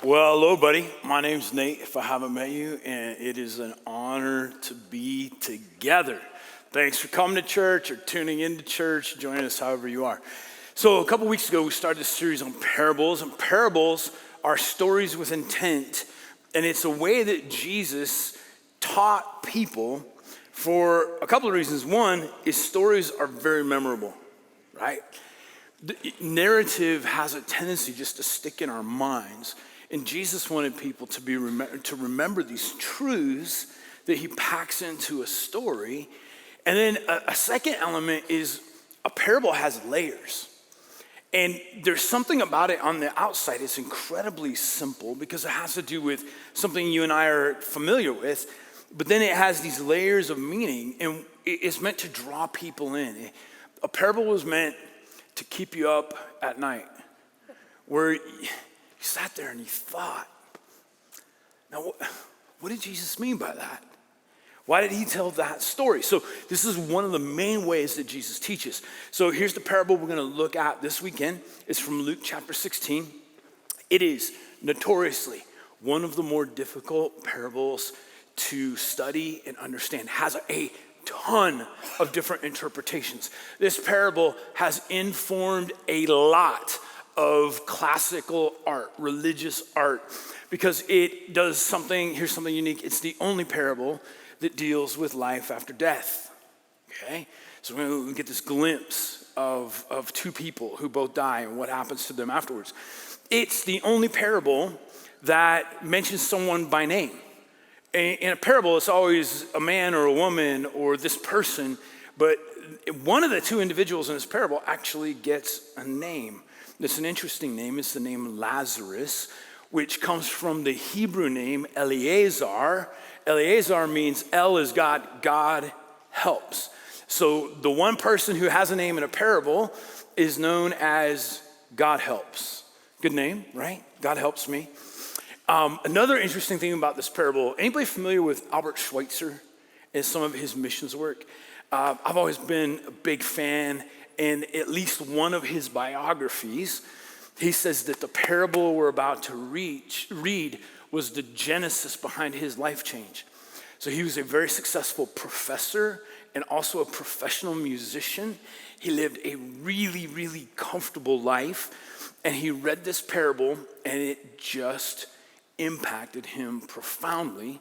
Well, hello, buddy. My name's Nate, if I haven't met you, and it is an honor to be together. Thanks for coming to church or tuning into church, joining us however you are. So a couple weeks ago, we started this series on parables, and parables are stories with intent, and it's a way that Jesus taught people for a couple of reasons. One is stories are very memorable, right? The narrative has a tendency just to stick in our minds. And Jesus wanted people to remember these truths that he packs into a story. And then a second element is a parable has layers. And there's something about it on the outside. It's incredibly simple because it has to do with something you and I are familiar with. But then it has these layers of meaning, and it's meant to draw people in. A parable was meant to keep you up at night, where you sat there and you thought, now what did Jesus mean by that? Why did he tell that story? So this is one of the main ways that Jesus teaches. So here's the parable we're going to look at this weekend. It's from Luke chapter 16. It is notoriously one of the more difficult parables to study and understand. Has a ton of different interpretations. This parable has informed a lot of classical art, religious art, because it does something, here's something unique. It's the only parable that deals with life after death, okay? So we're going to get this glimpse of two people who both die and what happens to them afterwards. It's the only parable that mentions someone by name. In a parable, it's always a man or a woman or this person, but one of the two individuals in this parable actually gets a name. It's an interesting name. It's the name Lazarus, which comes from the Hebrew name Eleazar. Eleazar means El is God, God helps. So the one person who has a name in a parable is known as God helps. Good name, right? God helps me. Another interesting thing about this parable, anybody familiar with Albert Schweitzer and some of his missions work? I've always been a big fan. In at least one of his biographies, he says that the parable we're about to read was the genesis behind his life change. So he was a very successful professor and also a professional musician. He lived a really, really comfortable life, and he read this parable, and it just impacted him profoundly.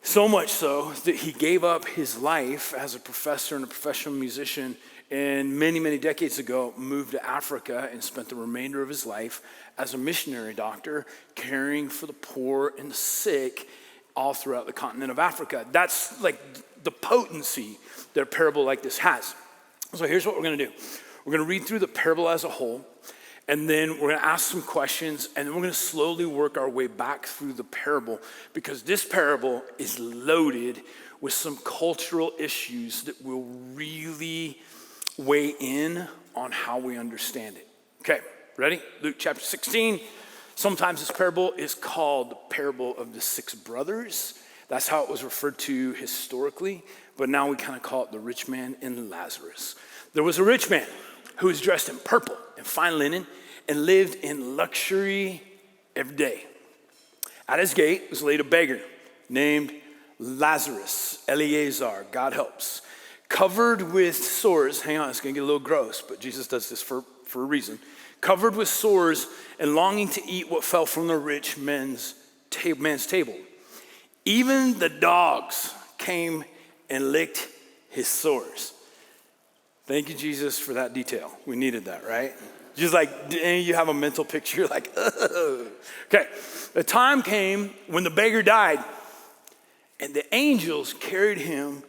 So much so that he gave up his life as a professor and a professional musician, and many, many decades ago, moved to Africa and spent the remainder of his life as a missionary doctor, caring for the poor and the sick all throughout the continent of Africa. That's like the potency that a parable like this has. So here's what we're going to do. We're going to read through the parable as a whole, and then we're going to ask some questions, and then we're going to slowly work our way back through the parable, because this parable is loaded with some cultural issues that will really weigh in on how we understand it. Okay, ready? Luke chapter 16. Sometimes this parable is called the parable of the six brothers. That's how it was referred to historically, but now we kind of call it the rich man and Lazarus. There was a rich man who was dressed in purple and fine linen and lived in luxury every day. At his gate was laid a beggar named Lazarus, Eleazar, God helps, covered with sores. Hang on, it's gonna get a little gross, but Jesus does this for a reason. Covered with sores and longing to eat what fell from the rich man's table. Even the dogs came and licked his sores. Thank you, Jesus, for that detail. We needed that, right? Just like, you have a mental picture like, ugh. Okay, the time came when the beggar died, and the angels carried him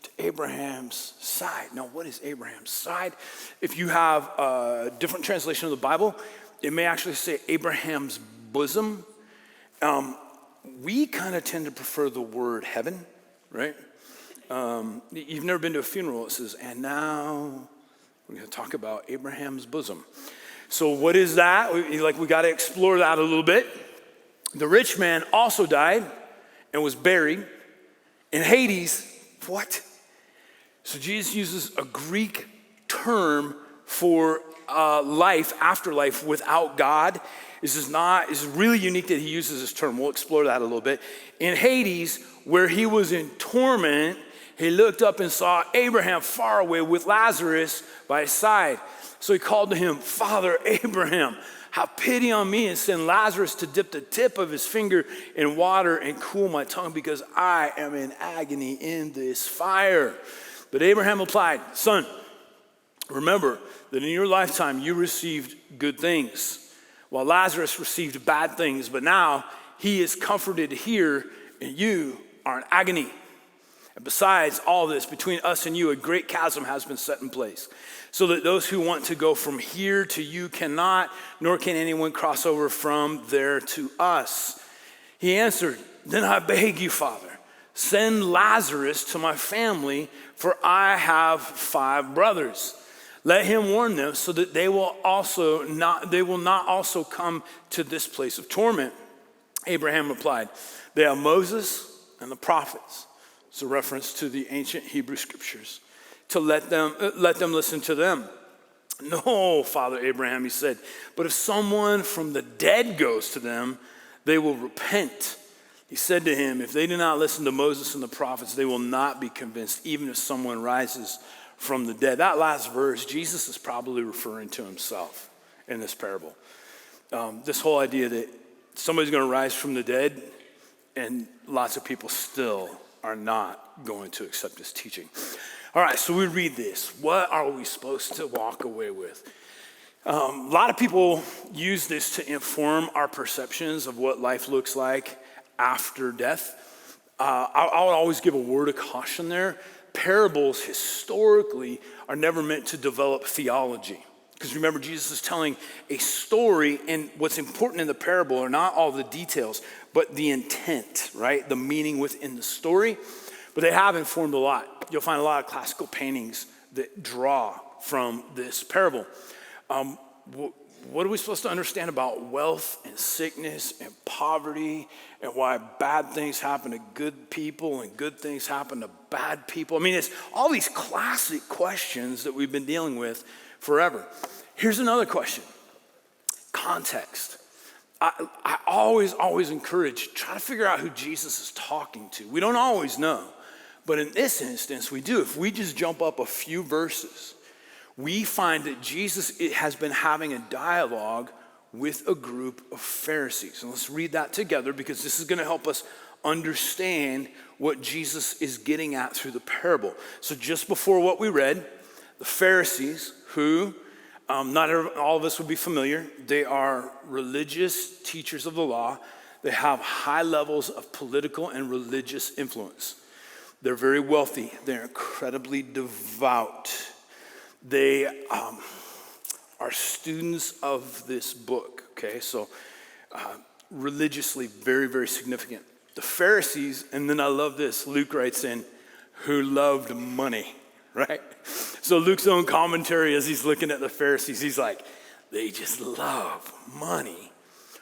to Abraham's side. Now, what is Abraham's side? If you have a different translation of the Bible, it may actually say Abraham's bosom. We kind of tend to prefer the word heaven, right? You've never been to a funeral. It says, and now we're going to talk about Abraham's bosom. So what is that? We got to explore that a little bit. The rich man also died and was buried in Hades. What? So Jesus uses a Greek term for life, afterlife without God. This is really unique that he uses this term. We'll explore that a little bit. In Hades, where he was in torment, he looked up and saw Abraham far away with Lazarus by his side. So he called to him, Father Abraham, have pity on me and send Lazarus to dip the tip of his finger in water and cool my tongue because I am in agony in this fire. But Abraham replied, Son, remember that in your lifetime you received good things, while Lazarus received bad things, but now he is comforted here and you are in agony. And besides all this, between us and you, a great chasm has been set in place, so that those who want to go from here to you cannot, nor can anyone cross over from there to us. He answered, Then I beg you, Father, send Lazarus to my family, for I have 5 brothers. Let him warn them so that they will not also come to this place of torment. Abraham replied, They have Moses and the prophets. It's a reference to the ancient Hebrew scriptures. To let them listen to them. No, Father Abraham, he said, but if someone from the dead goes to them, they will repent. He said to him, if they do not listen to Moses and the prophets, they will not be convinced, even if someone rises from the dead. That last verse, Jesus is probably referring to himself in this parable. This whole idea that somebody's going to rise from the dead, and lots of people still are not going to accept his teaching. All right, so we read this. What are we supposed to walk away with? A lot of people use this to inform our perceptions of what life looks like after death. I'll always give a word of caution there. Parables historically are never meant to develop theology. Because remember, Jesus is telling a story, and what's important in the parable are not all the details, but the intent, right? The meaning within the story. But they have informed a lot. You'll find a lot of classical paintings that draw from this parable. What are we supposed to understand about wealth and sickness and poverty and why bad things happen to good people and good things happen to bad people? I mean, it's all these classic questions that we've been dealing with forever. Here's another question. Context. I always encourage, try to figure out who Jesus is talking to. We don't always know, but in this instance, we do. If we just jump up a few verses, we find that Jesus has been having a dialogue with a group of Pharisees. And let's read that together because this is going to help us understand what Jesus is getting at through the parable. So just before what we read, the Pharisees, who not all of us would be familiar, they are religious teachers of the law. They have high levels of political and religious influence. They're very wealthy. They're incredibly devout. They are students of this book, okay? So religiously very, very significant. The Pharisees, and then I love this, Luke writes in, who loved money, right? So Luke's own commentary as he's looking at the Pharisees, he's like, they just love money.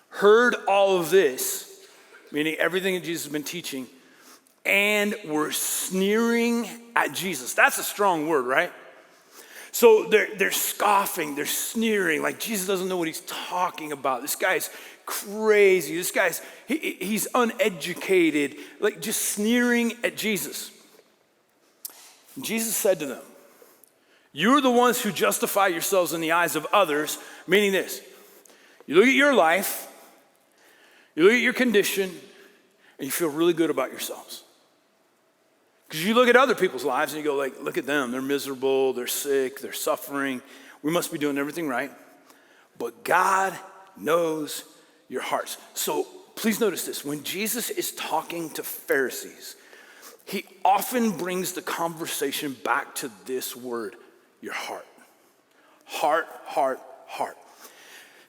Heard all of this, meaning everything that Jesus has been teaching, and were sneering at Jesus. That's a strong word, right? So they're scoffing, they're sneering, like Jesus doesn't know what he's talking about. This guy's crazy. This guy's, he's uneducated, like just sneering at Jesus. And Jesus said to them, you're the ones who justify yourselves in the eyes of others, meaning this. You look at your life, you look at your condition, and you feel really good about yourselves. Because you look at other people's lives and you go like, look at them, they're miserable, they're sick, they're suffering. We must be doing everything right. But God knows your hearts. So please notice this. When Jesus is talking to Pharisees, he often brings the conversation back to this word, your heart. Heart, heart, heart.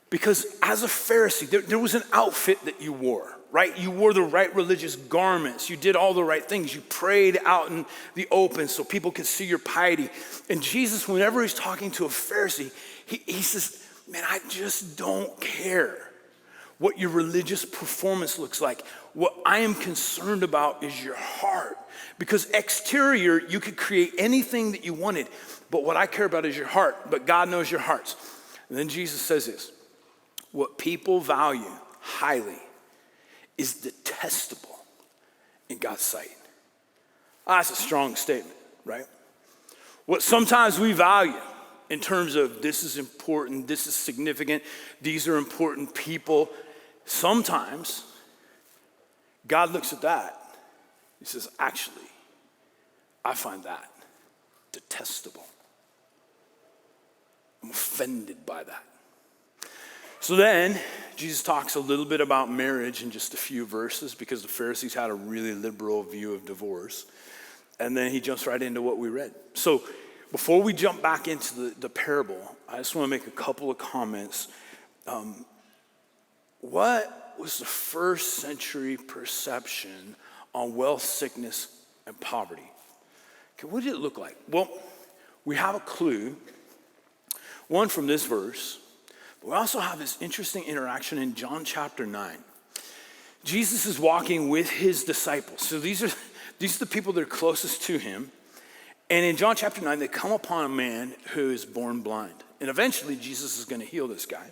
Because as a Pharisee, there was an outfit that you wore, right? You wore the right religious garments. You did all the right things. You prayed out in the open so people could see your piety. And Jesus, whenever he's talking to a Pharisee, he says, man, I just don't care what your religious performance looks like. What I am concerned about is your heart. Because exterior, you could create anything that you wanted. But what I care about is your heart. But God knows your hearts. And then Jesus says this. what people value highly is detestable in God's sight. That's a strong statement, right? What sometimes we value in terms of this is important, this is significant, these are important people, sometimes God looks at that. He says, actually, I find that detestable. I'm offended by that. So then, Jesus talks a little bit about marriage in just a few verses because the Pharisees had a really liberal view of divorce. And then he jumps right into what we read. So before we jump back into the parable, I just want to make a couple of comments. What was the first century perception on wealth, sickness, and poverty? Okay, what did it look like? Well, we have a clue, one from this verse, but we also have this interesting interaction in John chapter 9. Jesus is walking with his disciples. So these are the people that are closest to him. And in John chapter 9, they come upon a man who is born blind. And eventually, Jesus is going to heal this guy.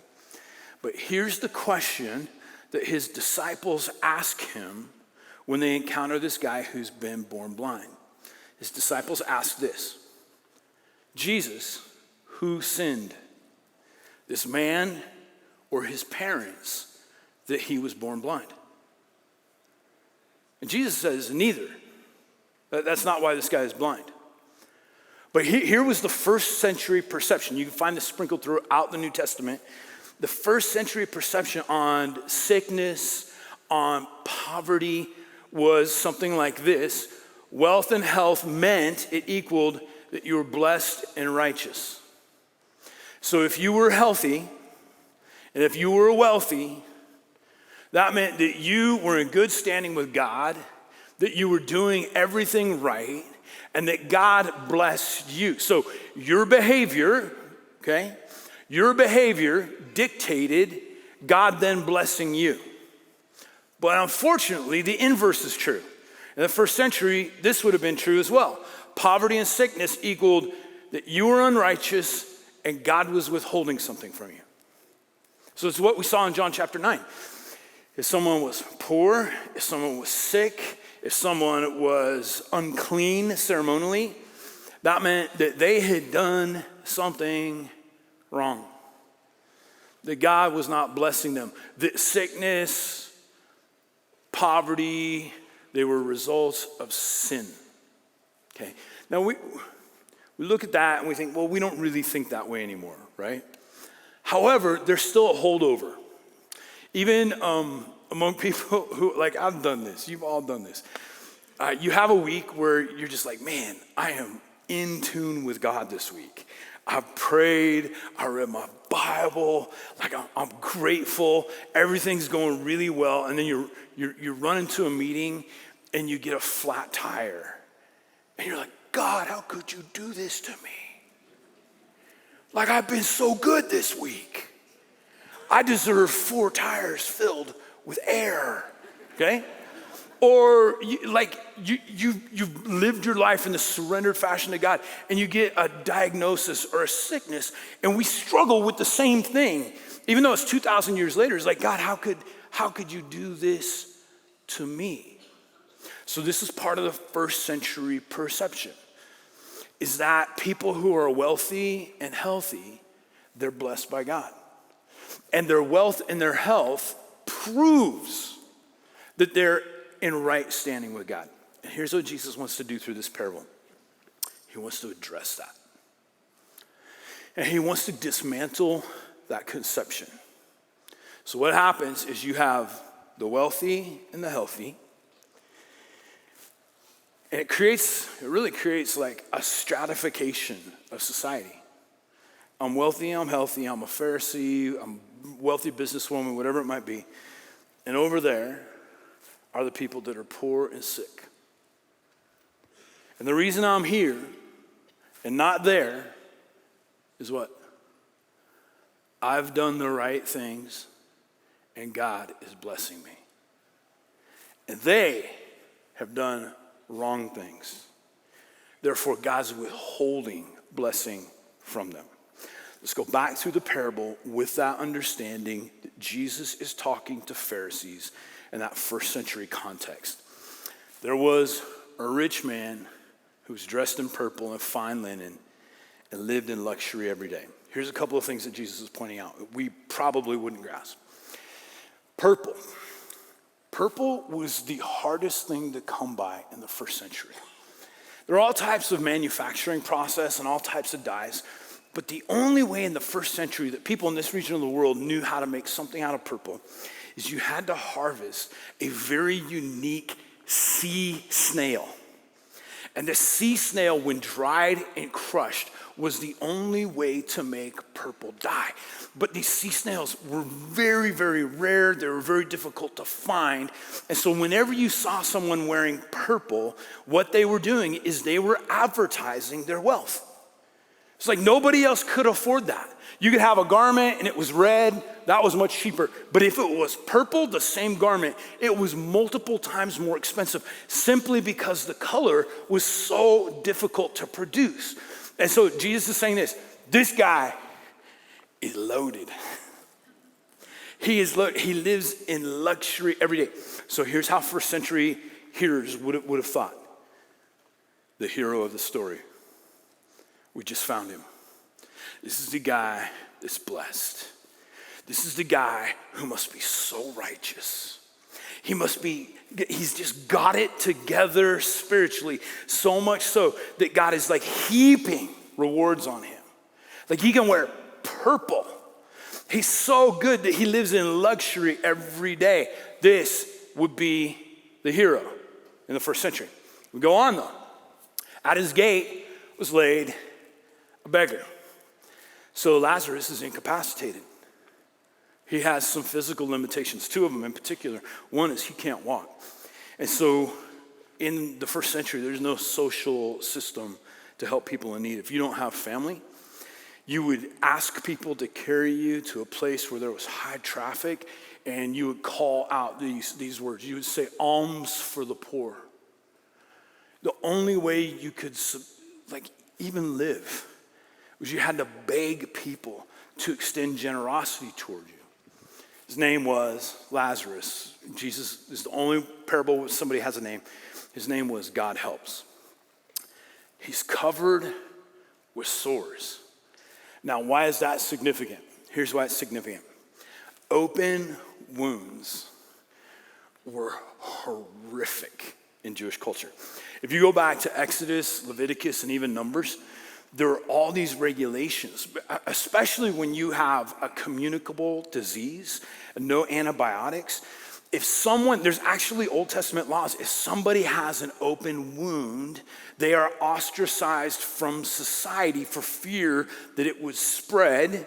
But here's the question that his disciples ask him when they encounter this guy who's been born blind. His disciples ask this: Jesus, who sinned, this man or his parents, that he was born blind? And Jesus says, neither. That's not why this guy is blind. But here was the first century perception. You can find this sprinkled throughout the New Testament. The first century perception on sickness, on poverty, was something like this. Wealth and health meant it equaled that you were blessed and righteous. So if you were healthy and if you were wealthy, that meant that you were in good standing with God, that you were doing everything right, and that God blessed you. So your behavior, okay, your behavior dictated God then blessing you. But unfortunately, the inverse is true. In the first century, this would have been true as well. Poverty and sickness equaled that you were unrighteous and God was withholding something from you. So it's what we saw in John chapter 9. If someone was poor, if someone was sick, if someone was unclean ceremonially, that meant that they had done something wrong. That God was not blessing them. That sickness, poverty, they were results of sin. Okay. Now we look at that and we think, well, we don't really think that way anymore, right? However, there's still a holdover. Even among people who, like, I've done this, you've all done this. You have a week where you're just like, man, I am in tune with God this week. I've prayed, I read my Bible, like I'm grateful, everything's going really well, and then you run into a meeting and you get a flat tire. And you're like, God, how could you do this to me? Like, I've been so good this week. I deserve 4 tires filled with air, okay? Or you've lived your life in the surrendered fashion to God, and you get a diagnosis or a sickness, and we struggle with the same thing. Even though it's 2,000 years later, it's like, God, how could you do this to me? So this is part of the first century perception, is that people who are wealthy and healthy, they're blessed by God. And their wealth and their health proves that they're in right standing with God. And here's what Jesus wants to do through this parable. He wants to address that. And he wants to dismantle that conception. So what happens is you have the wealthy and the healthy. And it really creates like a stratification of society. I'm wealthy, I'm healthy, I'm a Pharisee, I'm a wealthy businesswoman, whatever it might be. And over there are the people that are poor and sick. And the reason I'm here and not there is what? I've done the right things and God is blessing me. And they have done wrong things. Therefore, God's withholding blessing from them. Let's go back through the parable with that understanding that Jesus is talking to Pharisees in that first century context. There was a rich man who was dressed in purple and fine linen and lived in luxury every day. Here's a couple of things that Jesus is pointing out that we probably wouldn't grasp. Purple. Purple was the hardest thing to come by in the first century. There are all types of manufacturing process and all types of dyes, but the only way in the first century that people in this region of the world knew how to make something out of purple is you had to harvest a very unique sea snail. And the sea snail, when dried and crushed, was the only way to make purple dye. But these sea snails were very, very rare. They were very difficult to find. And so whenever you saw someone wearing purple, what they were doing is they were advertising their wealth. It's like nobody else could afford that. You could have a garment and it was red, that was much cheaper. But if it was purple, the same garment, it was multiple times more expensive simply because the color was so difficult to produce. And so Jesus is saying this guy is loaded. He is loaded. He lives in luxury every day. So here's how first century hearers would have thought. The hero of the story. We just found him. This is the guy that's blessed. This is the guy who must be so righteous. He's just got it together spiritually, so much so that God is like heaping rewards on him. Like he can wear purple. He's so good that he lives in luxury every day. This would be the hero in the first century. We go on though. At his gate was laid a beggar. So Lazarus is incapacitated. He has some physical limitations, two of them in particular. One is he can't walk. And so in the first century, there's no social system to help people in need. If you don't have family, you would ask people to carry you to a place where there was high traffic, and you would call out these words. You would say, alms for the poor. The only way you could even live was you had to beg people to extend generosity toward you. His name was Lazarus. Jesus is the only parable where somebody has a name. His name was God Helps. He's covered with sores. Now, why is that significant? Here's why it's significant. Open wounds were horrific in Jewish culture. If you go back to Exodus, Leviticus, and even Numbers, there are all these regulations, especially when you have a communicable disease, no antibiotics. There's actually Old Testament laws. If somebody has an open wound, they are ostracized from society for fear that it would spread.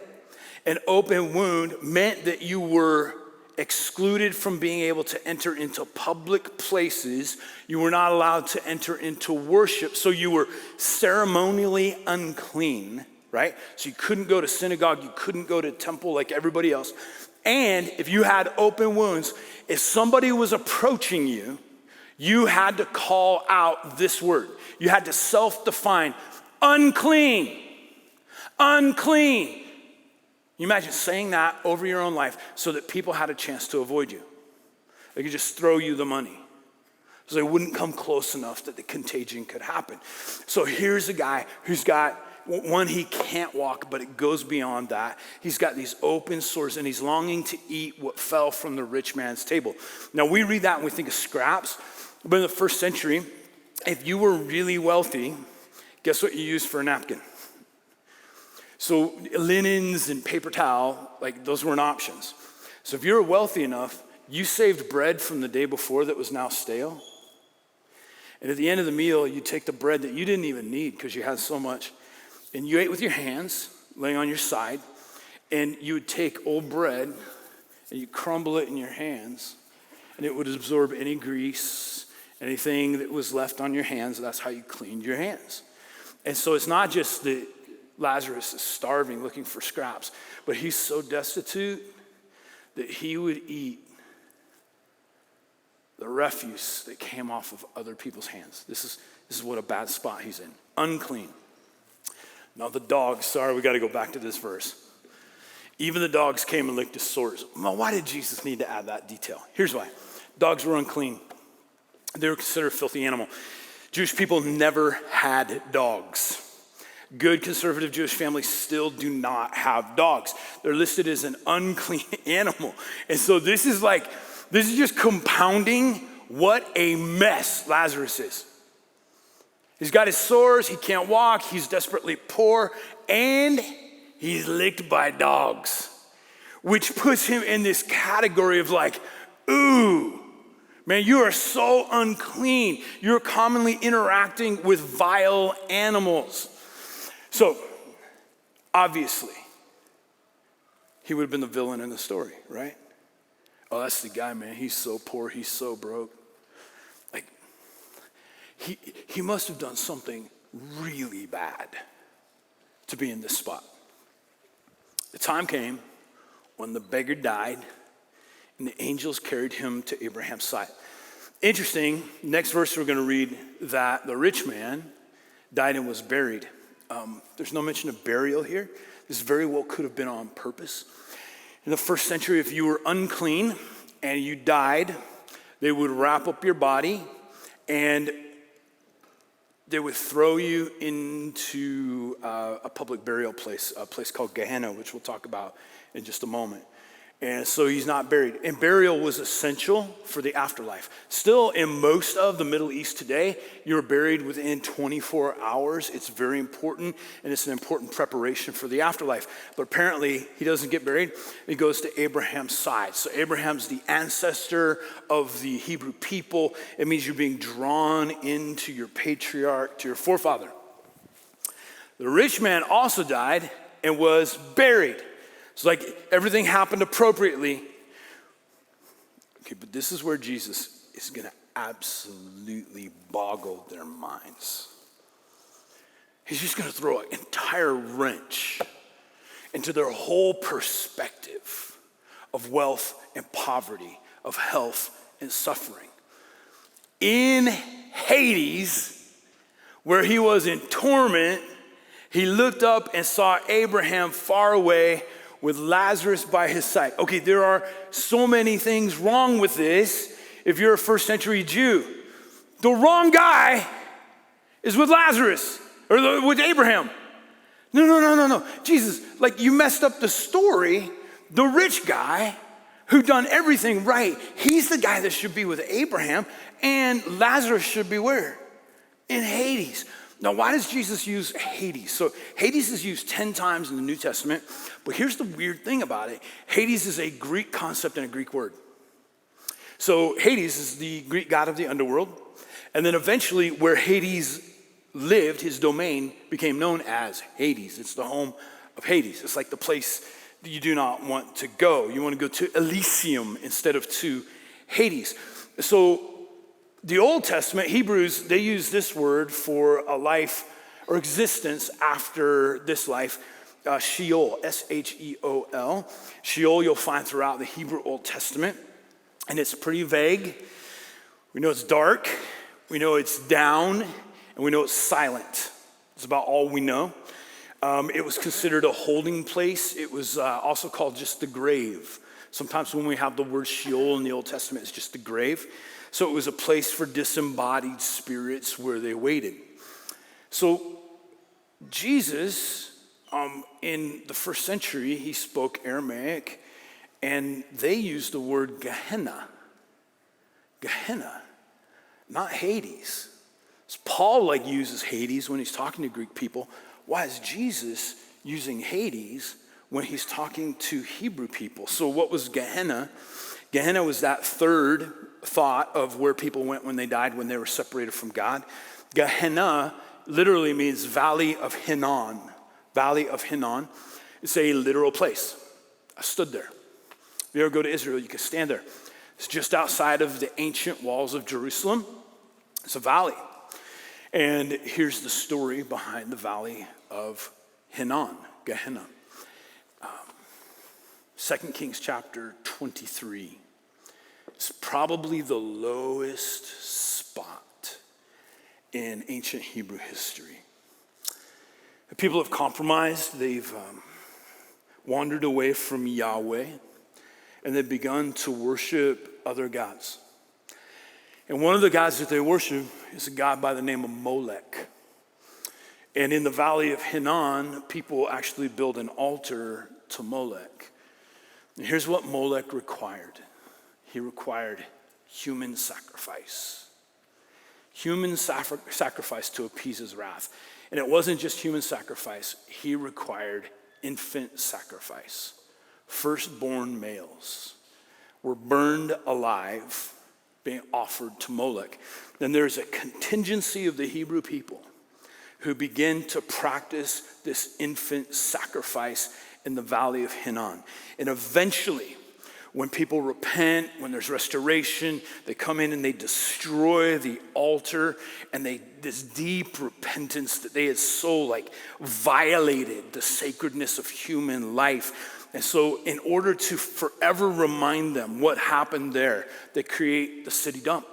An open wound meant that you were excluded from being able to enter into public places. You were not allowed to enter into worship, so you were ceremonially unclean, right? So you couldn't go to synagogue, you couldn't go to temple like everybody else. And if you had open wounds, if somebody was approaching you, you had to call out this word. You had to self-define, unclean, unclean. You imagine saying that over your own life so that people had a chance to avoid you. They could just throw you the money so they wouldn't come close enough that the contagion could happen. So here's a guy who's got, one, he can't walk, but it goes beyond that. He's got these open sores and he's longing to eat what fell from the rich man's table. Now we read that and we think of scraps, but in the first century, if you were really wealthy, guess what you used for a napkin? So linens and paper towel, those weren't options. So if you were wealthy enough, you saved bread from the day before that was now stale. And at the end of the meal, you take the bread that you didn't even need because you had so much, and you ate with your hands, laying on your side, and you would take old bread and you crumble it in your hands, and it would absorb any grease, anything that was left on your hands. That's how you cleaned your hands. And so it's not just that Lazarus is starving, looking for scraps, but he's so destitute that he would eat the refuse that came off of other people's hands. This is what a bad spot he's in. Unclean. Now the dogs, sorry, we got to go back to this verse. Even the dogs came and licked his sores. Well, why did Jesus need to add that detail? Here's why. Dogs were unclean. They were considered a filthy animal. Jewish people never had dogs. Good conservative Jewish families still do not have dogs. They're listed as an unclean animal. And so this is just compounding what a mess Lazarus is. He's got his sores, he can't walk, he's desperately poor, and he's licked by dogs, which puts him in this category of ooh, man, you are so unclean. You're commonly interacting with vile animals. So, obviously, he would have been the villain in the story, right? Oh, that's the guy, man. He's so poor, he's so broke. He must have done something really bad to be in this spot. The time came when the beggar died and the angels carried him to Abraham's side. Interesting, next verse we're going to read that the rich man died and was buried. There's no mention of burial here. This very well could have been on purpose. In the first century, if you were unclean and you died, they would wrap up your body and they would throw you into a public burial place, a place called Gehenna, which we'll talk about in just a moment. And so he's not buried. And burial was essential for the afterlife. Still, in most of the Middle East today, you're buried within 24 hours. It's very important, and it's an important preparation for the afterlife. But apparently, he doesn't get buried. He goes to Abraham's side. So Abraham's the ancestor of the Hebrew people. It means you're being drawn into your patriarch, to your forefather. The rich man also died and was buried. It's like everything happened appropriately. Okay, but this is where Jesus is going to absolutely boggle their minds. He's just going to throw an entire wrench into their whole perspective of wealth and poverty, of health and suffering. In Hades, where he was in torment, he looked up and saw Abraham far away with Lazarus by his side. Okay, there are so many things wrong with this if you're a first century Jew. The wrong guy is with Lazarus, or with Abraham. No. Jesus, you messed up the story. The rich guy who done everything right, he's the guy that should be with Abraham, and Lazarus should be where? In Hades. Now, why does Jesus use Hades? So Hades is used 10 times in the New Testament, but here's the weird thing about it. Hades is a Greek concept and a Greek word. So Hades is the Greek god of the underworld, and then eventually where Hades lived, his domain became known as Hades. It's the home of Hades. It's like the place that you do not want to go. You want to go to Elysium instead of to Hades. So the Old Testament, Hebrews, they use this word for a life or existence after this life, Sheol, S-H-E-O-L. Sheol you'll find throughout the Hebrew Old Testament, and it's pretty vague. We know it's dark, we know it's down, and we know it's silent. It's about all we know. It was considered a holding place. It was also called just the grave. Sometimes when we have the word Sheol in the Old Testament, it's just the grave. So it was a place for disembodied spirits where they waited. So Jesus, in the first century, he spoke Aramaic, and they used the word Gehenna. Gehenna, not Hades. So Paul uses Hades when he's talking to Greek people. Why is Jesus using Hades when he's talking to Hebrew people? So what was Gehenna? Gehenna was that third thought of where people went when they died, when they were separated from God. Gehenna literally means Valley of Hinnom. Valley of Hinnom. It's a literal place. I stood there. If you ever go to Israel, you can stand there. It's just outside of the ancient walls of Jerusalem. It's a valley. And here's the story behind the Valley of Hinnom, Gehenna. 2 Kings chapter 23. It's probably the lowest spot in ancient Hebrew history. The people have compromised. They've wandered away from Yahweh, and they've begun to worship other gods. And one of the gods that they worship is a god by the name of Molech. And in the valley of Hinnon, people actually build an altar to Molech. And here's what Molech required. He required human sacrifice. Human sacrifice to appease his wrath. And it wasn't just human sacrifice. He required infant sacrifice. Firstborn males were burned alive, being offered to Molech. Then there's a contingency of the Hebrew people who begin to practice this infant sacrifice in the valley of Hinnon. And eventually, when people repent, when there's restoration, they come in and they destroy the altar, and this deep repentance that they had so violated the sacredness of human life. And so in order to forever remind them what happened there, they create the city dump.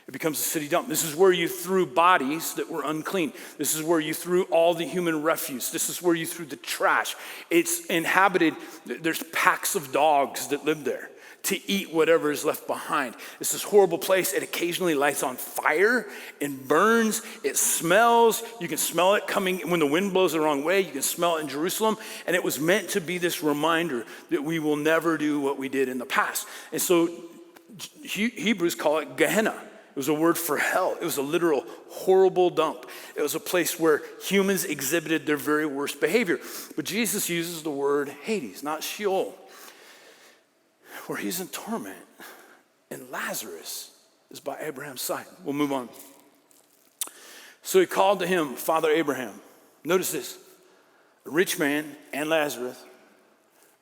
It becomes a city dump. This is where you threw bodies that were unclean. This is where you threw all the human refuse. This is where you threw the trash. It's inhabited. There's packs of dogs that live there to eat whatever is left behind. It's this horrible place. It occasionally lights on fire and burns. It smells. You can smell it coming when the wind blows the wrong way. You can smell it in Jerusalem. And it was meant to be this reminder that we will never do what we did in the past. And so Hebrews call it Gehenna. It was a word for hell. It was a literal horrible dump. It was a place where humans exhibited their very worst behavior. But Jesus uses the word Hades, not Sheol, where he's in torment. And Lazarus is by Abraham's side. We'll move on. So he called to him, Father Abraham. Notice this. The rich man and Lazarus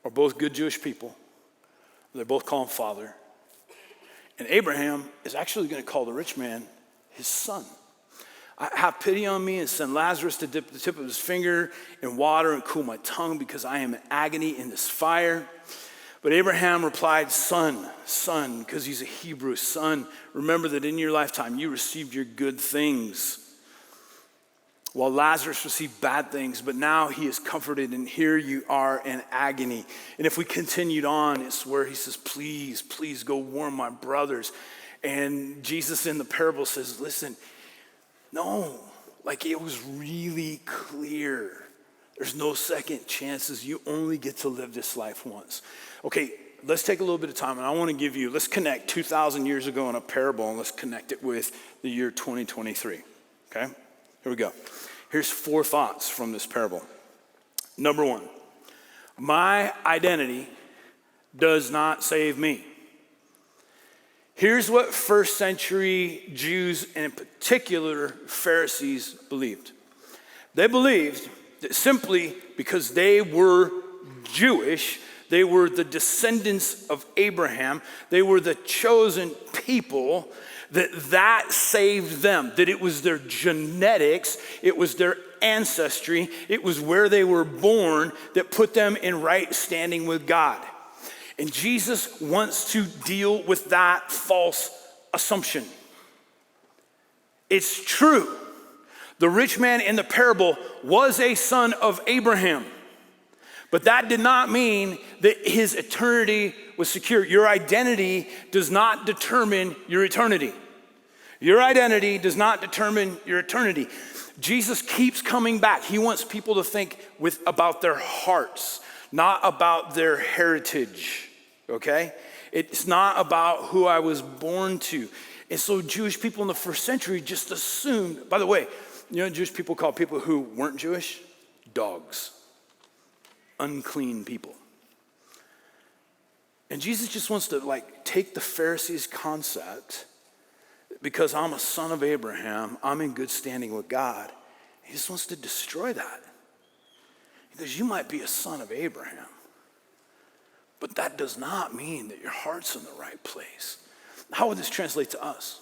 are both good Jewish people. They both call him Father. And Abraham is actually going to call the rich man his son. Have pity on me and send Lazarus to dip the tip of his finger in water and cool my tongue, because I am in agony in this fire. But Abraham replied, son, because he's a Hebrew son. Remember that in your lifetime you received your good things, while Lazarus received bad things, but now he is comforted, and here you are in agony. And if we continued on, it's where he says, please go warm my brothers. And Jesus in the parable says, listen, no, it was really clear. There's no second chances. You only get to live this life once. Okay, let's take a little bit of time, and I want to give you, let's connect 2,000 years ago in a parable, and let's connect it with the year 2023, okay? Here we go. Here's 4 thoughts from this parable. Number 1, my identity does not save me. Here's what first century Jews, and in particular Pharisees, believed. They believed that simply because they were Jewish, they were the descendants of Abraham, they were the chosen people, that saved them, that it was their genetics, it was their ancestry, it was where they were born that put them in right standing with God. And Jesus wants to deal with that false assumption. It's true. The rich man in the parable was a son of Abraham, but that did not mean that his eternity was secure. Your identity does not determine your eternity. Your identity does not determine your eternity. Jesus keeps coming back. He wants people to think about their hearts, not about their heritage, okay? It's not about who I was born to. And so Jewish people in the first century just assumed, by the way, Jewish people call people who weren't Jewish dogs, unclean people. And Jesus just wants to take the Pharisees' concept, because I'm a son of Abraham, I'm in good standing with God. He just wants to destroy that. Because you might be a son of Abraham, but that does not mean that your heart's in the right place. How would this translate to us?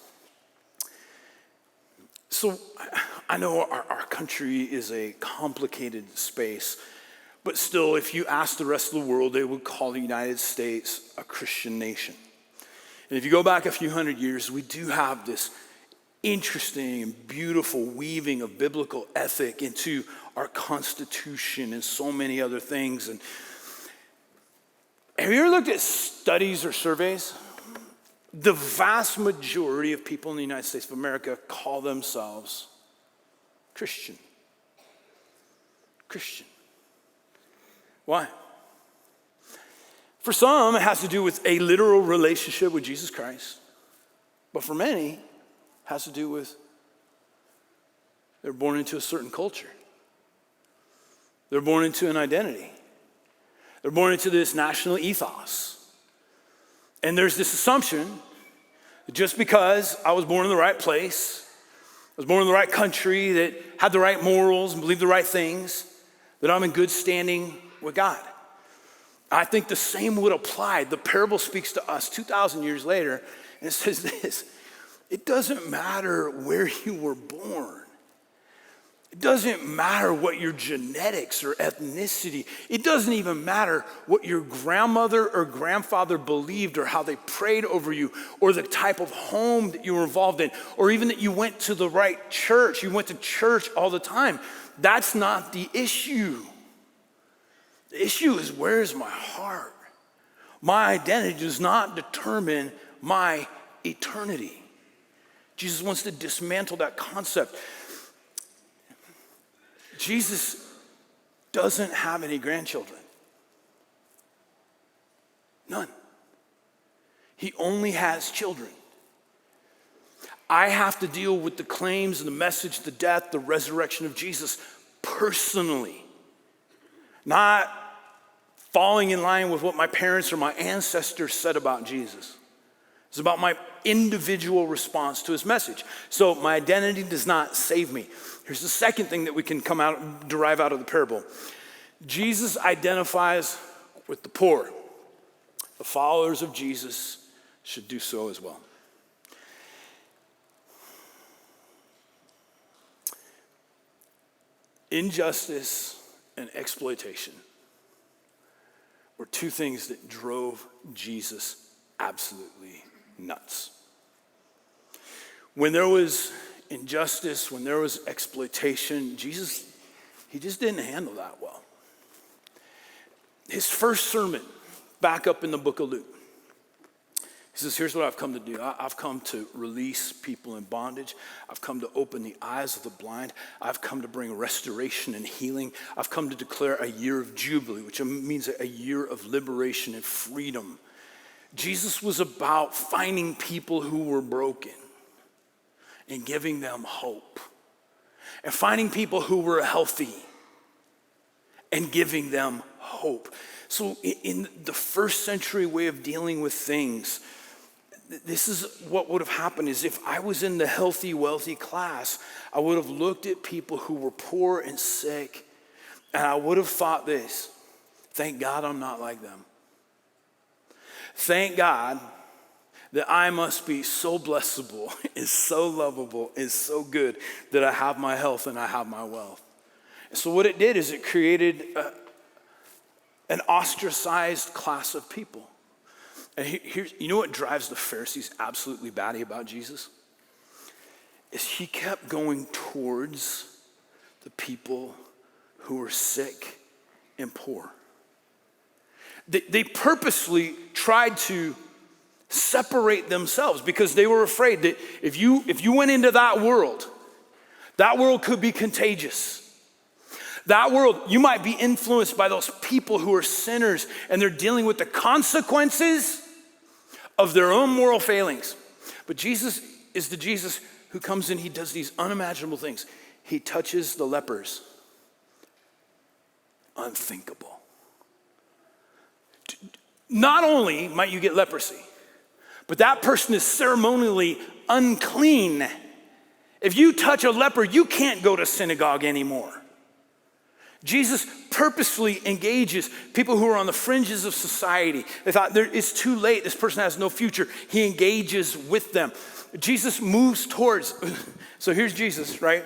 So I know our country is a complicated space, but still, if you ask the rest of the world, they would call the United States a Christian nation. And if you go back a few hundred years, we do have this interesting and beautiful weaving of biblical ethic into our Constitution and so many other things. And have you ever looked at studies or surveys? The vast majority of people in the United States of America call themselves Christian. Christian. Why? For some, it has to do with a literal relationship with Jesus Christ. But for many, it has to do with they're born into a certain culture. They're born into an identity. They're born into this national ethos. And there's this assumption that just because I was born in the right place, I was born in the right country that had the right morals and believed the right things, that I'm in good standing with God. I think the same would apply. The parable speaks to us 2,000 years later, and it says this: it doesn't matter where you were born. It doesn't matter what your genetics or ethnicity. It doesn't even matter what your grandmother or grandfather believed or how they prayed over you or the type of home that you were involved in or even that you went to the right church. You went to church all the time. That's not the issue. The issue is, where's my heart? My identity does not determine my eternity. Jesus wants to dismantle that concept. Jesus doesn't have any grandchildren. None. He only has children. I have to deal with the claims and the message, the death, the resurrection of Jesus personally. Not falling in line with what my parents or my ancestors said about Jesus. It's about my individual response to his message. So my identity does not save me. Here's the second thing that we can derive out of the parable. Jesus identifies with the poor. The followers of Jesus should do so as well. Injustice and exploitation were two things that drove Jesus absolutely nuts. When there was injustice, when there was exploitation, Jesus, he just didn't handle that well. His first sermon, back up in the book of Luke, he says, here's what I've come to do. I've come to release people in bondage. I've come to open the eyes of the blind. I've come to bring restoration and healing. I've come to declare a year of jubilee, which means a year of liberation and freedom. Jesus was about finding people who were broken and giving them hope, and finding people who were healthy and giving them hope. So in the first century way of dealing with things, this is what would have happened is if I was in the healthy, wealthy class, I would have looked at people who were poor and sick, and I would have thought this: thank God I'm not like them. Thank God that I must be so blessable, is so lovable, is so good that I have my health and I have my wealth. And so what it did is it created an ostracized class of people. And here's, you know what drives the Pharisees absolutely batty about Jesus? Is he kept going towards the people who were sick and poor. They purposely tried to separate themselves because they were afraid that if you went into that world could be contagious. That world, you might be influenced by those people who are sinners and they're dealing with the consequences of their own moral failings. But Jesus is the Jesus who comes in, he does these unimaginable things. He touches the lepers. Unthinkable. Not only might you get leprosy, but that person is ceremonially unclean. If you touch a leper, you can't go to synagogue anymore. Jesus purposefully engages people who are on the fringes of society. They thought it's too late, this person has no future. He engages with them. Jesus moves towards, so here's Jesus, right?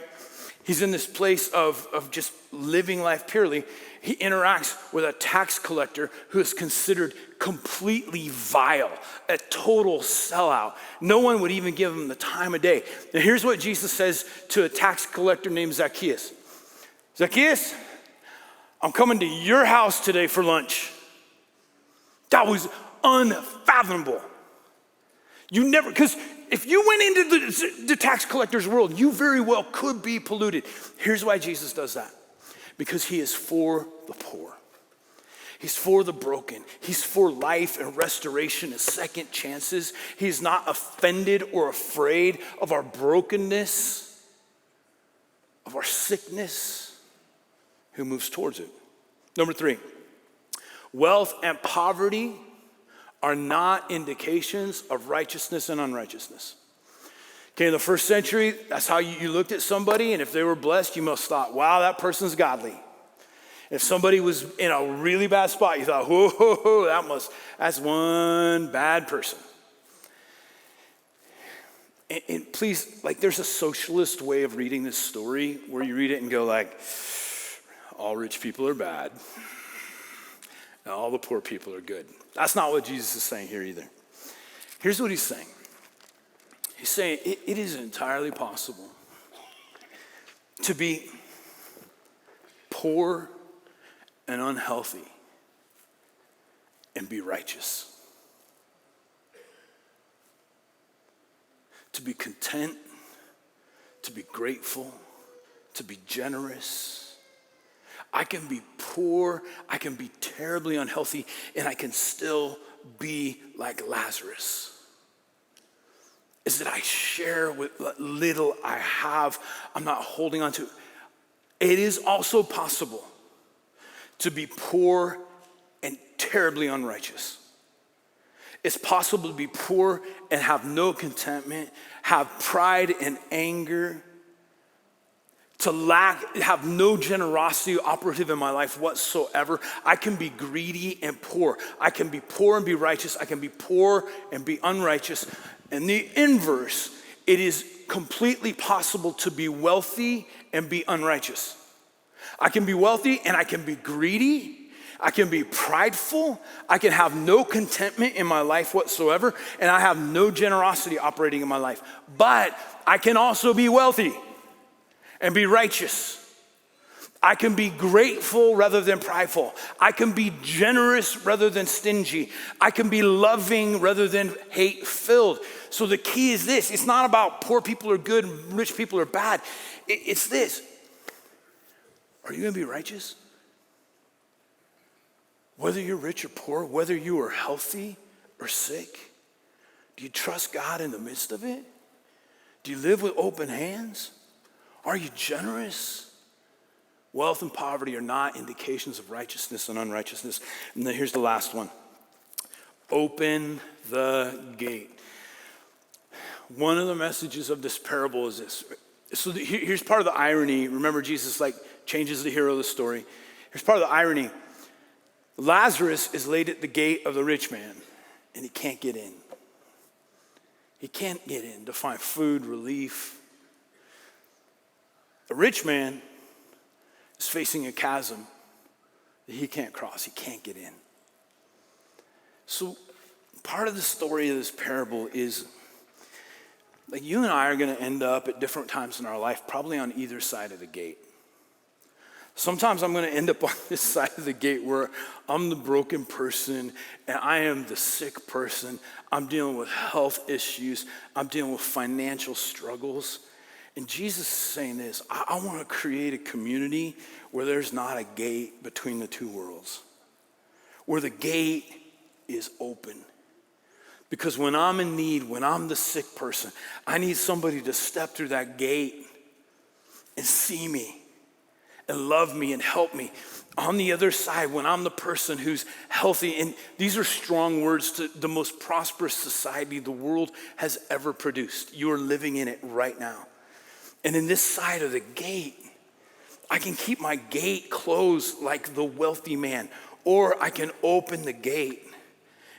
He's in this place of just living life purely. He interacts with a tax collector who is considered completely vile, a total sellout. No one would even give him the time of day. Now here's what Jesus says to a tax collector named Zacchaeus. Zacchaeus, I'm coming to your house today for lunch. That was unfathomable. You never, because if you went into the tax collector's world, you very well could be polluted. Here's why Jesus does that. Because he is for the poor. He's for the broken. He's for life and restoration and second chances. He's not offended or afraid of our brokenness, of our sickness. Who moves towards it? Number 3, wealth and poverty are not indications of righteousness and unrighteousness. Okay, in the first century, that's how you looked at somebody, and if they were blessed, you must thought, wow, that person's godly. If somebody was in a really bad spot, you thought, whoa, that's one bad person. And please, like, there's a socialist way of reading this story where you read it and go like, all rich people are bad, and all the poor people are good. That's not what Jesus is saying here either. Here's what he's saying. He's saying it is entirely possible to be poor and unhealthy and be righteous. To be content, to be grateful, to be generous. I can be poor, I can be terribly unhealthy, and I can still be like Lazarus. Is that I share with what little I have. I'm not holding on to it. It is also possible to be poor and terribly unrighteous. It's possible to be poor and have no contentment, have pride and anger, to have no generosity operative in my life whatsoever. I can be greedy and poor. I can be poor and be righteous. I can be poor and be unrighteous. And the inverse, it is completely possible to be wealthy and be unrighteous. I can be wealthy and I can be greedy. I can be prideful. I can have no contentment in my life whatsoever, and I have no generosity operating in my life. But I can also be wealthy and be righteous. I can be grateful rather than prideful. I can be generous rather than stingy. I can be loving rather than hate-filled. So the key is this. It's not about poor people are good and rich people are bad. It's this. Are you going to be righteous? Whether you're rich or poor, whether you are healthy or sick, do you trust God in the midst of it? Do you live with open hands? Are you generous? Wealth and poverty are not indications of righteousness and unrighteousness. And then here's the last one. Open the gate. One of the messages of this parable is this. So here's part of the irony. Remember, Jesus changes the hero of the story. Here's part of the irony. Lazarus is laid at the gate of the rich man, and he can't get in. He can't get in to find food, relief. The rich man is facing a chasm that he can't cross. He can't get in. So part of the story of this parable is you and I are going to end up at different times in our life, probably on either side of the gate. Sometimes I'm going to end up on this side of the gate where I'm the broken person and I am the sick person. I'm dealing with health issues. I'm dealing with financial struggles. And Jesus is saying this, I want to create a community where there's not a gate between the two worlds, where the gate is open. Because when I'm in need, when I'm the sick person, I need somebody to step through that gate and see me and love me and help me. On the other side, when I'm the person who's healthy, and these are strong words to the most prosperous society the world has ever produced. You are living in it right now. And in this side of the gate, I can keep my gate closed like the wealthy man, or I can open the gate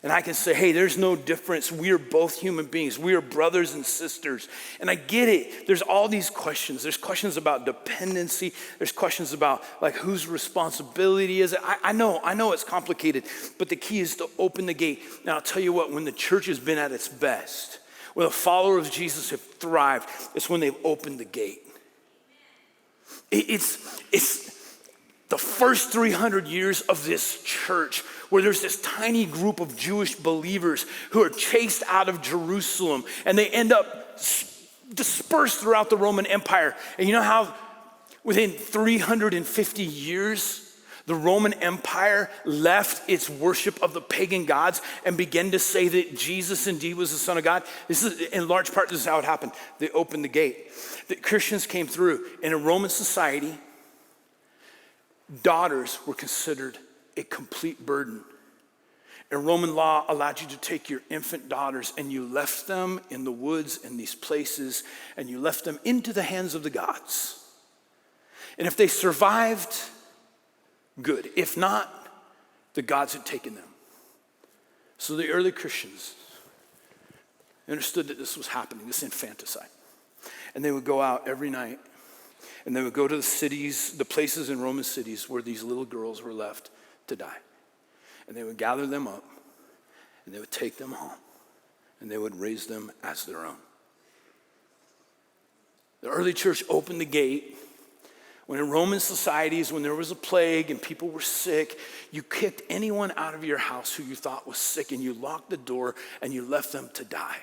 And I can say, hey, there's no difference. We are both human beings. We are brothers and sisters. And I get it. There's all these questions. There's questions about dependency. There's questions about like whose responsibility is it. I know it's complicated, but the key is to open the gate. Now I'll tell you what, when the church has been at its best, when the followers of Jesus have thrived, it's when they've opened the gate. It's the first 300 years of this church where there's this tiny group of Jewish believers who are chased out of Jerusalem and they end up dispersed throughout the Roman Empire. And you know how within 350 years, the Roman Empire left its worship of the pagan gods and began to say that Jesus indeed was the Son of God? This is, in large part, this is how it happened. They opened the gate. The Christians came through. In a Roman society, daughters were considered a complete burden. And Roman law allowed you to take your infant daughters and you left them in the woods in these places and you left them into the hands of the gods. And if they survived, good. If not, the gods had taken them. So the early Christians understood that this was happening, this infanticide. And they would go out every night and they would go to the cities, the places in Roman cities where these little girls were left to die. And they would gather them up and they would take them home and they would raise them as their own. The early church opened the gate when in Roman societies, when there was a plague and people were sick, you kicked anyone out of your house who you thought was sick and you locked the door and you left them to die.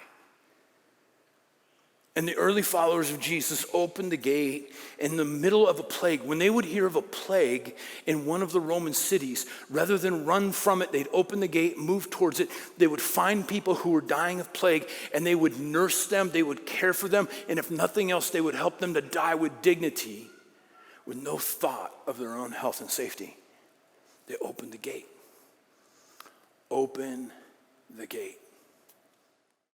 And the early followers of Jesus opened the gate in the middle of a plague. When they would hear of a plague in one of the Roman cities, rather than run from it, they'd open the gate, move towards it. They would find people who were dying of plague, and they would nurse them, they would care for them, and if nothing else, they would help them to die with dignity, with no thought of their own health and safety. They opened the gate. Open the gate.